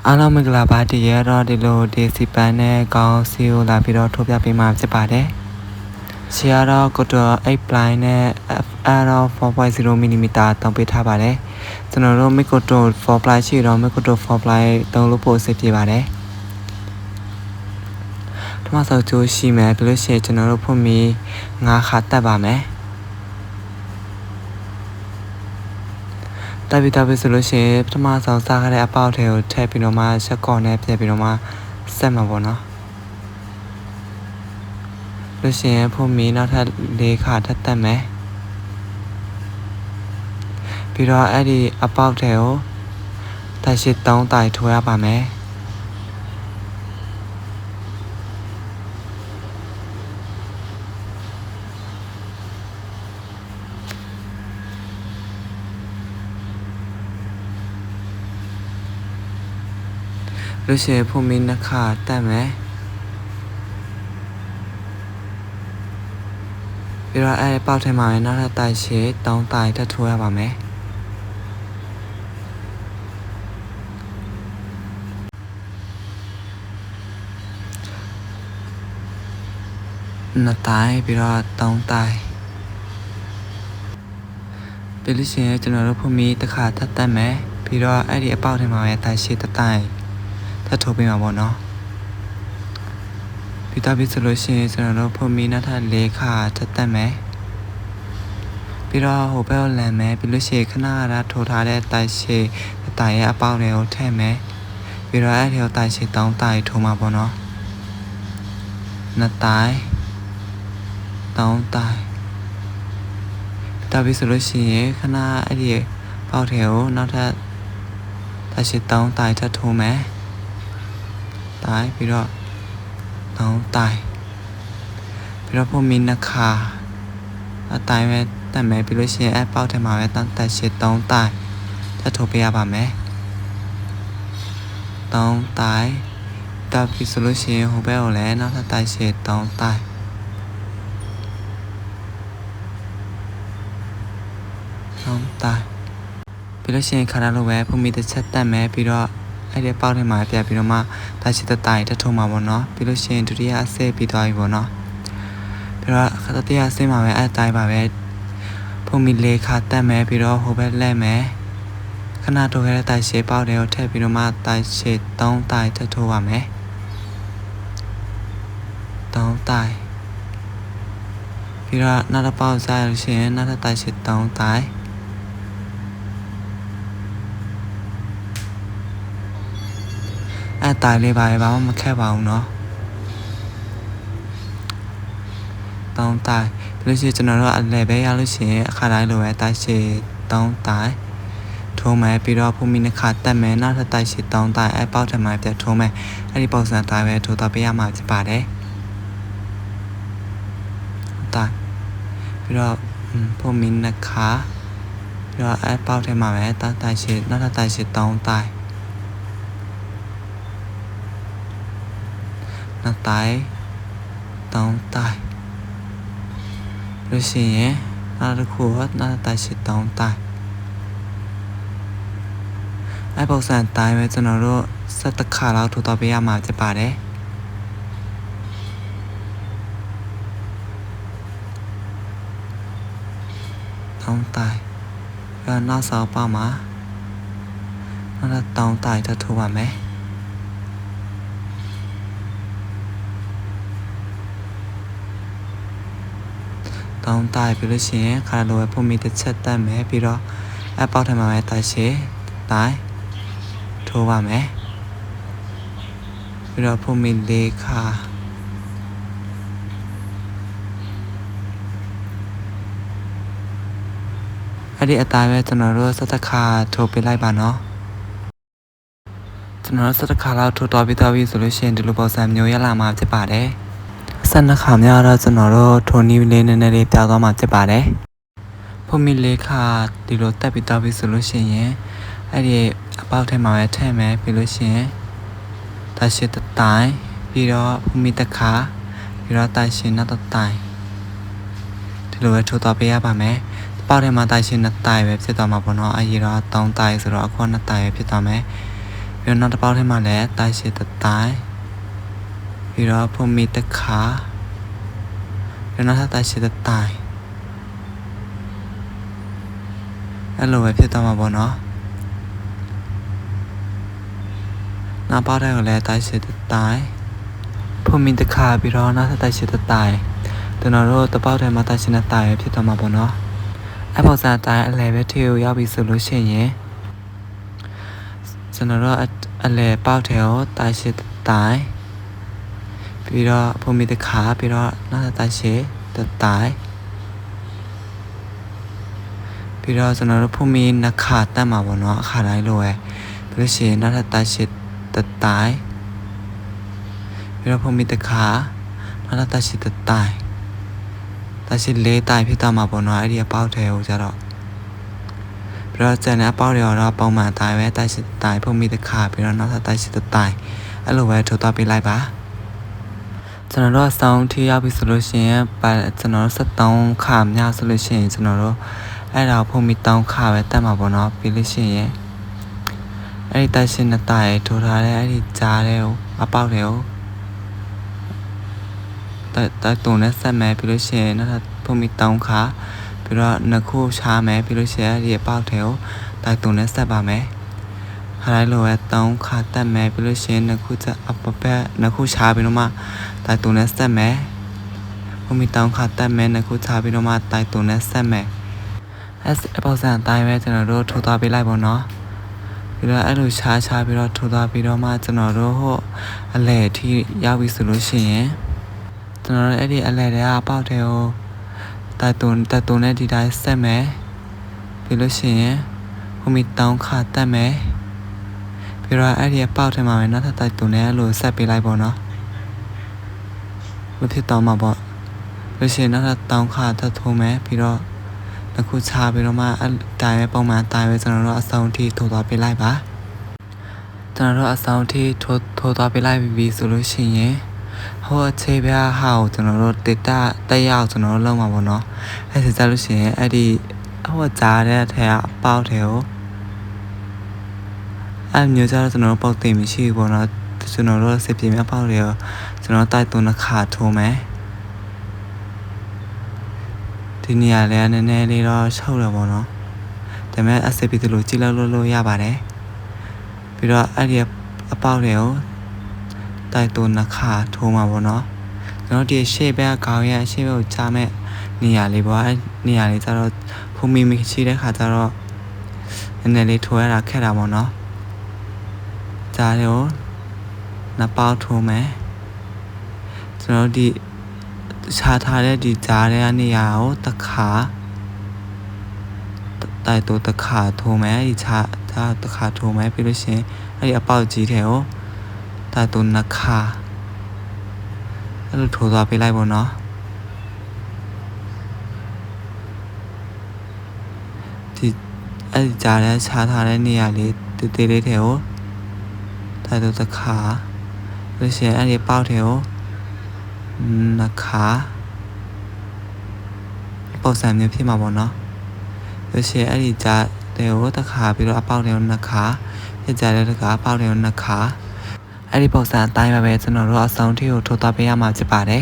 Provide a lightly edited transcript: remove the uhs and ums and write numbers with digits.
အားလုံးမင်္ဂလာပါဒီရတော့ဒီလိုဒီစီပန်နဲ့ကောင်းစီကိုလာပြီးတော့ထုတ်ပြပေးမှာဖြစ်ပါတယ်။ရှေ့ကတော့ကိုတော့8 blind နဲ့ FR 4.0 mm တောင်းပေးထားပါတယ်။ကျွန်တော်တို့ Mikoto 4 blind ရှိတော့ Mikoto 4 blind တုံးလို့ပို့စစ်ပြပါတယ်။ဒီမှာဆိုကြိုးရှိမယ်ပြီးလို့ရှိရင်ကျွန်တော်တို့ဖွင့်ပြီး9ခါတက်ပါမယ်။တက်ပြီးဆိုလို့ရှိရင်ပထမဆုံးစားခဲ့တဲ့အပေါက်ထဲကိုထည့်ပြီးတော့မှရှက်ကော့နဲ့ပြည့်ပြီးတော့မှဆက်မှာပေါ့နော်လို့ရှိရင်ဖွင့်ပြီးနောက်ထပ်၄ခါထပ်တက်မယ်ပြီးတော့အဲ့ဒီအပေါက်ထဲကိုတက်ရှိ3တိုင်ထိုးရပါမယ်လို့ရှိရင်ဖွင့်ပြီးနှစ်ခါတက်မယ်ပြီးတော့အဲ့ပေါက်ထဲမှာနောက်ထပ်တိုင်ရှိ3တိုင်ထပ်ထိုးရပါမယ်2တိုင်ပြီးတော့3တိုင်ပြီးလို့ရှိရင်ကျွန်တော်တို့ဖွင့်ပြီးတစ်ခါထပ်တက်မယ်ပြီးတော့အဲ့ဒီအပေါက်ထဲမှာပဲတိုင်ရှိ3တိုင်ထပ်ထိုးပေးမှာပေါ့နော်ပြီးတော့ဆိုလို့ရှိရင်ကျွန်တော်တို့ဖွင့်ပြီးနောက်ထပ်4ခါထပ်တက်မယ်ပြီးတော့ဟိုဘက်ကိုလမ်းမယ်ပြီးလို့ရှိရင်ခဏရထိုးထားတဲ့တိုင်ရှိတိုင်ရဲ့အပေါက်တွေကိုထည့်မယ်ပြီးတော့အဲ့ဒီကိုတိုင်ရှိ3တိုင်ထိုးမှာပေါ့နော်2တိုင်3တိုင်ပြီးဆိုလို့ရှိရင်ခဏအဲ့ဒီပေါက်ထဲကိုနောက်ထပ်တိုင်ရှိ3တိုင်ထပ်ထိုးမယ်တိုင်ပြီးတော့3တိုင်ပြီးတော့ပုံမီနှစ်ခါအတိုင်းပဲတက်မယ်ပြီးလို့ရှိရင်အပေါက်ထဲမှာပဲတက်ရှိ3တိုင်ထပ်ထိုးပေးရပါမယ်3တိုင်တက်ပြီးဆိုလို့ရှိရင်ဟိုဘက်ကိုလည်းနောက်ထပ်တက်ရှိ3တိုင်တိုင်ပြီးလို့ရှိရင်ခါရလိုပဲပုံမီတစ်ချက်တက်မယ်ပြီးတော့အဲ့ဒီပေါက်ထဲမှာပြပြီးတော့မှတက်ရှိတဲ့တိုင်ထပ်ထိုးမှာပေါ့နော်ပြီးလို့ရှိရင်ဒုတိယအဆင့်ပြီးသွားပြီပေါ့နော်ပြီးတော့ခါတတိယအဆင့်မှာပဲအဲ့တိုင်းပါပဲပုံမီ၄ခါတက်မယ်ပြီးတော့ဟိုဘက်လဲမယ်ခဏထိုးခဲ့တဲ့တိုင်ရှိပေါက်တွေကိုထည့်ပြီးတော့မှတိုင်ရှိ3တိုင်ထပ်ထိုးပါမယ်3တိုင်ပြီးတော့နောက်တစ်ပေါက်စားရလို့ရှိရင်နောက်တစ်တိုင်ရှိ3တိုင်အဲ့တိုင်လေးပါပဲဘာမှမခက်ပါဘူးเนาะ3တိုင်ပြီးလို့ရှိရင်ကျွန်တော်တို့အလဲပဲရလို့ရှိရင်အခါတိုင်းလိုပဲတိုင်ရှိ3တိုင်ထိုးမယ်ပြီးတော့ဖုန်မီနှစ်ခါတက်မယ်နောက်ထပ်တိုင်ရှိ3တိုင်အဲ့ပေါက်ထမှာပြတ်ထိုးမယ်အဲ့ဒီပုံစံတိုင်းပဲထိုးတော့ပေးရမှာဖြစ်ပါတယ်တိုင်ပြီးတော့ဖုန်မီနှစ်ခါပြီးတော့အဲ့ပေါက်ထမှာပဲတိုင်ရှိနောက်ထပ်တိုင်ရှိ3တိုင်2တိုင်3တိုင်လို့ရှိရင်နောက်တစ်ခုကနောက်တိုင်ရှိ3တိုင်အဲ့ပုံစံတိုင်းပဲကျွန်တော်တို့7ခါလောက်ထိုးတော့ပေးရမှာဖြစ်ပါတယ်3တိုင်ပြီးတော့နောက်ဆောက်ပါမှာနောက်3တိုင်ထပ်ထိုးပါမယ်3တိုင်ပြီးလို့ရှိရင်ခါလိုပဲပုံမီတစ်ချက်တက်မယ်ပြီးတော့အပေါက်ထဲမှာပဲတိုင်ရှိတိုင်ထိုးပါမယ်ပြီးတော့ပုံမီ၄ခါအဲ့ဒီအတိုင်းပဲကျွန်တော်တို့7ခါထိုးပေးလိုက်ပါနော်ကျွန်တော်တို့7ခါလောက်ထိုးတော့ပြီးဆိုလို့ရှိရင်ဒီလိုပုံစံမျိုးရလာမှာဖြစ်ပါတယ်12ခါများတော့ကျွန်တော်တို့ထိုးနီးလေးနည်းနည်းလေးပြသွားမှာဖြစ်ပါတယ်ပုံမီ၄ခါဒီလိုတက်ပြီးဆိုလို့ရှိရင်အဲ့ဒီအပေါက်ထဲမှာပဲထည့်မယ်ပြီးလို့ရှိရင်တိုင်ရှိတစ်တိုင်ပြီးတော့ပုံမီတစ်ခါပြီးတော့တိုင်ရှိနောက်တစ်တိုင်ဒီလိုပဲထိုးတော့ပေးရပါမယ်ပေါက်ထဲမှာတိုင်ရှိ2တိုင်ပဲဖြစ်သွားမှာပေါ့နော်အရင်တော့3တိုင်ဆိုတော့အခု2တိုင်ပဲဖြစ်သွားမယ် ပြီးတော့နောက်တစ်ပေါက်ထဲမှာလည်းတိုင်ရှိတတိုင်းပြီးတော့ဖုန်မီတခါပြီးတော့နောက်တိုင်ရှိတတိုင်းအဲ့လိုပဲဖြစ်သွားမှာပေါ့နော်နောက်ပေါက်ထဲကိုလည်းတိုင်ရှိတတိုင်းဖုန်မီတခါပြီးတော့နောက်တိုင်ရှိတတိုင်းကျွန်တော်တို့တစ်ပေါက်ထဲမှာတိုင်ရှိတဲ့တိုင်ပဲဖြစ်သွားမှာပေါ့နော်အဲ့ပေါ်စားတိုင်အလဲပဲထီကိုရောက်ပြီဆိုလို့ရှိရင်ကျွန်တော်တို့အလဲပေါက်ထဲကိုတိုင်ရှိတတိုင်းပြီးတော့ဖုန်မီတခါပြီးတော့နောက်တိုင်ရှိတတိုင်းပြီးတော့ကျွန်တော်တို့ဖုန်မီနှစ်ခါတက်မှာပေါ့နော်အခါတိုင်းလိုပဲပြီးလို့ရှိရင်နောက်တိုင်ရှိတတိုင်းပြီးတော့ဖုန်မီတခါနောက်တိုင်ရှိတတိုင်းတိုင်ရှိလေးတိုင်ဖြစ်သွားမှာပေါ့နော်အဲ့ဒီအပေါက်ထဲကိုကျတော့ပြီးတော့ကျန်တဲ့အပေါက်တွေတော့ပုံမှန်တိုင်းပဲတိုင်ရှိတိုင်ဖုန်မီတခါပြီးတော့နောက်တိုင်ရှိတတိုင်းအဲ့လိုပဲထိုးသွားပေးလိုက်ပါကျွန်တော်တို့အဆောင်ထိရောက်ပြီဆိုလို့ရှိရင်ကျွန်တော်တို့73ခါမြောက်ဆိုလို့ရှိရင်ကျွန်တော်တို့အဲ့ဒါဖုန်မီ3ခါပဲတက်မှာပေါ့နော်ပြီးလို့ရှိရင်အဲ့ဒီတိုင်ရှိနှစ်တိုင်ထိုးထားတဲ့အဲ့ဒီကြားတဲ့ကိုအပေါက်တွေကိုတိုက်တုံနဲ့ဆက်မယ်ပြီးလို့ရှိရင်နောက်ဖုန်မီ3ခါပြီးတော့နှစ်ခုချားမယ်ပြီးလို့ရှိရင်အဲ့ဒီအပေါက်တွေကိုတိုက်တုံနဲ့ဆက်ပါမယ်ခါတိုင်းလိုပဲ3ခါတက်မယ်ပြီးလို့ရှိရင်နှစ်ခုအပပက်နှစ်ခုချားပြီးတော့မှတိုက်တုံနဲ့ဆက်မယ်ဖုန်မီ3ခါတက်မယ်နှစ်ခုချားပြီးတော့မှတိုက်တုံနဲ့ဆက်မယ်အဲ့အပေါက်စံအတိုင်းပဲကျွန်တော်တို့ထိုးသွားပေးလိုက်ပါတော့ပြီးတော့အဲ့လိုချားပြီးတော့ထိုးသွားပြီးတော့မှကျွန်တော်တို့ဟိုအလဲအထိရောက်ပြီဆိုလို့ရှိရင်ကျွန်တော်တို့အဲ့ဒီအလဲတဲ့အပေါက်တွေကိုတိုက်တုံနဲ့ဒီတိုင်းဆက်မယ်ပြီးလို့ရှိရင်ဖုန်မီ3ခါတက်မယ်ပြီးတော့အဲ့ဒီအပေါက်ထဲမှာပဲနောက်ထပ်တိုက်တုံနဲ့အဲ့လိုဆက်ပေးလိုက်ပါတော့မဖြစ်တော့မှာပေါ့လို့ရှိရင်နောက်ထပ်3ခါထပ်ထိုးမယ်ပြီးတော့တစ်ခုချပြီးတော့မှအတိုင်းပဲပုံမှန်တိုင်းပဲကျွန်တော်တို့အဆောင်ထိထိုးသွားပေးလိုက်ပါကျွန်တော်တို့အဆောင်ထိထိုးသွားပေးလိုက်ပြီဆိုလို့ရှိရင်ဟိုအခြေပြားဟာကိုကျွန်တော်တို့တက်ရောက်ကျွန်တော်တို့လုံးမှာပေါ့နော်အဲ့ဒါကြလို့ရှိရင်အဲ့ဒီဟိုကြားတဲ့ထဲကအပေါက်ထဲကိုအဲ့မျိုးကြတော့ကျွန်တော်တို့ပေါက်တင်မရှိဘူးပေါ့နော်ကျွန်တော်တို့စစ်ပြေမြပေါက်တွေရောကျွန်တော်တိုက်သွင်းတစ်ခါထိုးမယ်ဒီနေရာလေးနည်းနည်းလေးတော့ရှုပ်တယ်ပေါ့နော်ဒါပေမဲ့အစစ်ပြီးသလိုကြည့်လို့ရပါတယ်ပြီးတော့အဲ့ဒီအပေါက်တွေကိုတိုက်သွင်းနှစ်ခါထိုးမှာပေါ့နော်ကျွန်တော်ဒီရှေ့ဘက်ခေါင်းရရှေ့ဘက်ကိုချမဲ့နေရာလေးပေါ့အဲ့နေရာလေးကျတော့ဖုန်မီရှိတဲ့ခါကျတော့နည်းနည်းလေးထိုးရတာခက်တာပေါ့နော်ကြားတယ်ကိုနှစ်ပေါက်ထိုးမယ်ကျွန်တော်ဒီချာထားတဲ့ဒီကြားတဲ့နေရာကိုတစ်ခါတိုက်တော့တစ်ခါထိုးမယ်ဒီချာတစ်ခါထိုးမယ်ပြီးလို့ရှိရင်အဲ့ဒီအပေါက်ကြီးတဲ့ကိုတိုက်တော့နှစ်ခါအဲ့လိုထိုးသွားပေးလိုက်ပေါ့နော်ဒီအဲ့ဒီကြားတဲ့ချာထားတဲ့နေရာလေးတေးသေးလေးတဲ့ကိုတိုက်တော့တစ်ခါလို့ရှိရင်အဲ့ဒီပေါက်တဲ့ကိုနှစ်ခါပုံစံမျိုးဖြစ်မှာပေါ့နော်လို့ရှိရင်အဲ့ဒီကြားတဲ့ကိုတစ်ခါပြီးတော့အပေါက်တဲ့ကိုနှစ်ခါဖြစ်ကြတဲ့တကအပေါက်တဲ့ကိုနှစ်ခါအဲ့ဒီပုံစံအတိုင်းပဲကျွန်တော်တို့အဆောင်ထိကိုထိုးသွားပေးရမှာဖြစ်ပါတယ်